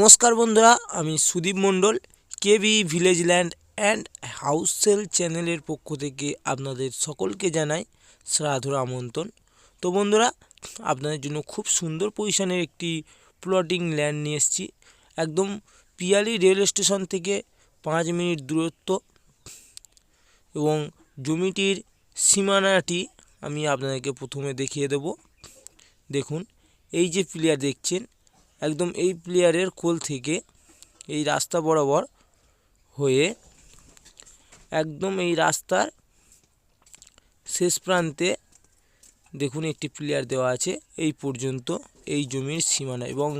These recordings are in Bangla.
নমস্কার বন্ধুরা, আমি Sudip Mondal KB village land and house sale চ্যানেলের পক্ষ থেকে আপনাদের সকলকে জানাই সাদর আমন্ত্রণ। তো বন্ধুরা, আপনাদের জন্য খুব সুন্দর পজিশনের একটি প্লটিং ল্যান্ড নিয়ে এসেছি। একদম পিয়ালি রেল স্টেশন থেকে 5 মিনিট দূরত্ব এবং জমিটির সীমানাটি আমি আপনাদেরকে প্রথমে দেখিয়ে দেব। দেখুন, এই যে প্লেয়ার দেখছেন, একদম এই প্লেয়ারের কোল থেকে এই রাস্তা বরাবর হয়ে একদম এই রাস্তার শেষ প্রান্তে দেখুন একটি প্লেয়ার দেওয়া আছে। এই পর্যন্ত এই জমির সীমানা এবং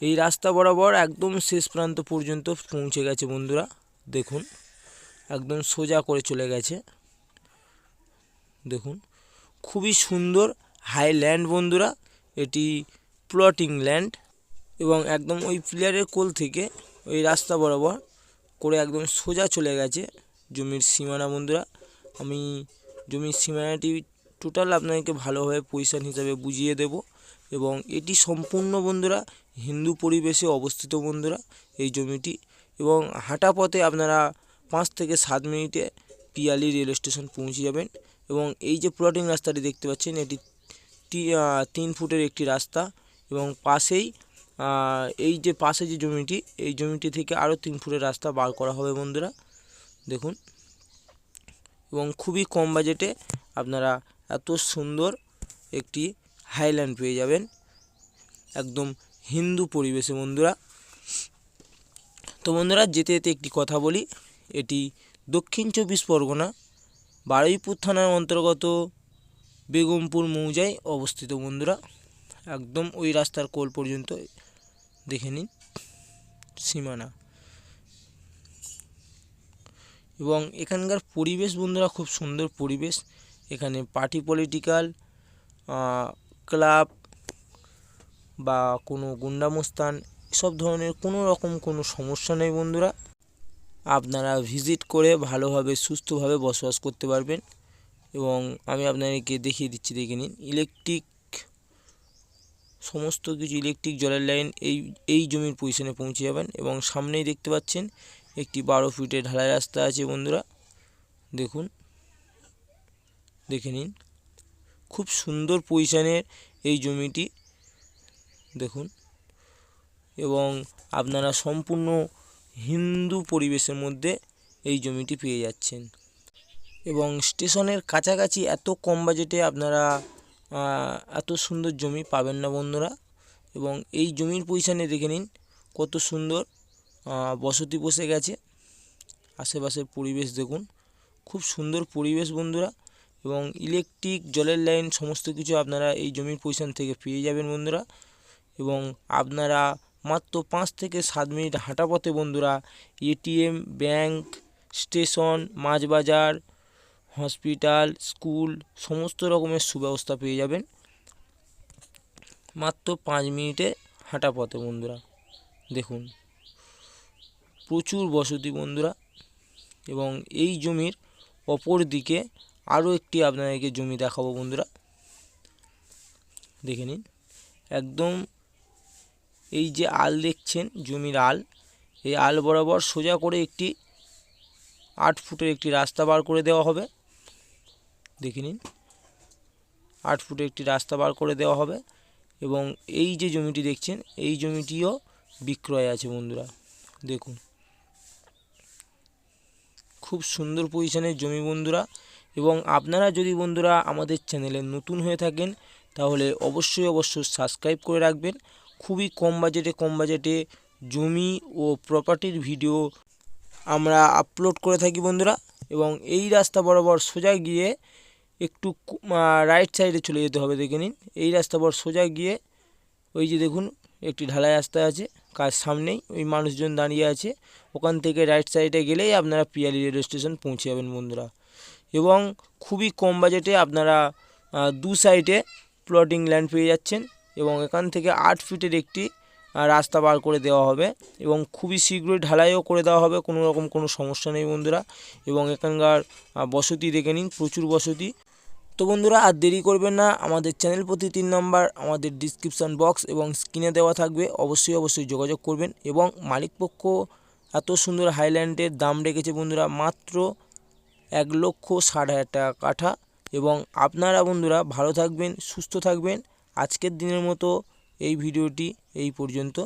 এই রাস্তা বরাবর একদম শেষ প্রান্ত পর্যন্ত পৌঁছে গেছে বন্ধুরা। দেখুন, একদম সোজা করে চলে গেছে। দেখুন, খুবই সুন্দর হাই ল্যান্ড বন্ধুরা, এটি প্লটিং ল্যান্ড এবং একদম ওই প্লেয়ারের কোল থেকে ওই রাস্তা বরাবর করে একদম সোজা চলে গেছে জমির সীমানা বন্ধুরা। আমি জমির সীমানাটি টোটাল আপনাদেরকে ভালোভাবে পজিশন হিসাবে বুঝিয়ে দেব এবং এটি সম্পূর্ণ বন্ধুরা হিন্দু পরিবেশে অবস্থিত বন্ধুরা এই জমিটি, এবং হাঁটা পথে আপনারা 5 থেকে 7 মিনিটে পিয়ালি রেল স্টেশন পৌঁছে যাবেন। এবং এই যে প্লটিং রাস্তাটি দেখতে পাচ্ছেন, এটি 3 ফুটের একটি রাস্তা এবং পাশেই এই যে পাশে যে জমিটি, এই জমিটি থেকে আরও 3 ফুটের রাস্তা বার করা হবে বন্ধুরা। দেখুন, এবং খুবই কম বাজেটে আপনারা এত সুন্দর একটি হাইল্যান্ড পেয়ে যাবেন একদম হিন্দু পরিবেশে বন্ধুরা। তো বন্ধুরা, যেতে যেতে একটি কথা বলি, এটি দক্ষিণ 24 পরগনা বারুইপুর থানার অন্তর্গত বেগমপুর মৌজায় অবস্থিত বন্ধুরা। একদম ওই রাস্তার কোল পর্যন্ত দেখে নিন সীমানা, এবং এখানকার পরিবেশ বন্ধুরা খুব সুন্দর পরিবেশ। এখানে পার্টি পলিটিক্যাল ক্লাব বা কোনো গুন্ডামস্তান সব ধরনের কোনো রকম কোনো সমস্যা নেই বন্ধুরা। আপনারা ভিজিট করে ভালোভাবে সুস্থভাবে বসবাস করতে পারবেন। এবং আমি আপনাদেরকে দেখিয়ে দিচ্ছি, দেখে নিন ইলেকট্রিক সমস্ত কিছু, ইলেকট্রিক জলের লাইন এই জমির পজিশনে পৌঁছে যাবেন। এবং সামনেই দেখতে পাচ্ছেন একটি 12 ফিটের ঢালাই রাস্তা আছে বন্ধুরা। দেখুন, দেখে নিন খুব সুন্দর পজিশনের এই জমিটি দেখুন, এবং আপনারা সম্পূর্ণ হিন্দু পরিবেশের মধ্যে এই জমিটি পেয়ে যাচ্ছেন। এবং স্টেশনের কাছাকাছি এত কম বাজেটে আপনারা এত সুন্দর জমি পাবেন না বন্ধুরা। এবং এই জমির পজিশনে দেখে নিন কত সুন্দর বসতি বসে গেছে। আশেপাশের পরিবেশ দেখুন, খুব সুন্দর পরিবেশ বন্ধুরা। এবং ইলেকট্রিক জলের লাইন সমস্ত কিছু আপনারা এই জমির পজিশন থেকে পেয়ে যাবেন বন্ধুরা। এবং আপনারা মাত্র 5 থেকে 7 মিনিট হাঁটা পথে বন্ধুরা এটিএম, ব্যাংক, স্টেশন, মাছ বাজার, হসপিটাল, স্কুল সমস্ত রকমের সুব্যবস্থা পেয়ে যাবেন মাত্র 5 মিনিটে হাঁটা পথে বন্ধুরা। দেখুন, প্রচুর বসতি বন্ধুরা। এবং এই জমির অপর দিকে আরও একটি আপনাদেরকে জমি দেখাবো বন্ধুরা। দেখে নিন, একদম এই যে আল দেখছেন, জমির আল, এই আল বরাবর সোজা করে একটি 8 ফুটের একটি রাস্তা বার করে দেওয়া হবে। দেখে নিন, 8 ফুটের একটি রাস্তা বার করে দেওয়া হবে। এবং এই যে জমিটি দেখছেন, এই জমিটিও বিক্রয় আছে বন্ধুরা। দেখুন, খুব সুন্দর পজিশনের জমি বন্ধুরা। এবং আপনারা যদি বন্ধুরা আমাদের চ্যানেলে নতুন হয়ে থাকেন তাহলে অবশ্যই সাবস্ক্রাইব করে রাখবেন। খুবই কম বাজেটে জমি ও প্রপার্টির ভিডিও আমরা আপলোড করে থাকি বন্ধুরা। এবং এই রাস্তা বরাবর সোজা গিয়ে একটু রাইট সাইডে চলে যেতে হবে। দেখে নিন, এই রাস্তা বরাবর সোজা গিয়ে ওই যে দেখুন একটি ঢালাই রাস্তা আছে, কার সামনেই ওই মানুষজন দাঁড়িয়ে আছে, ওখান থেকে রাইট সাইডে গেলেই আপনারা পিয়ালি রেল স্টেশন পৌঁছে যাবেন বন্ধুরা। এবং খুবই কম বাজেটে আপনারা 2 সাইডে প্লটিং ল্যান্ড পেয়ে যাচ্ছেন। এবং এখান থেকে 8 ফিটের একটি রাস্তা বার করে দেওয়া হবে এবং খুবই শীঘ্রই ঢালাইও করে দেওয়া হবে, কোনো রকম কোনো সমস্যা নেই বন্ধুরা। এবং এখানকার বসতি দেখে নিন, প্রচুর বসতি। তো বন্ধুরা আর দেরি করবেন না, আমাদের চ্যানেল প্রতি 3 নম্বর আমাদের ডিসক্রিপশন বক্স এবং স্ক্রিনে দেওয়া থাকবে, অবশ্যই যোগাযোগ করবেন। এবং মালিকপক্ষ এত সুন্দর হাইল্যান্ডের দাম রেখেছে বন্ধুরা মাত্র 1,60,000 টাকা কাঠা। এবং আপনারা বন্ধুরা ভালো থাকবেন, সুস্থ থাকবেন। আজকের দিনের মতো এই ভিডিওটি এই পর্যন্ত।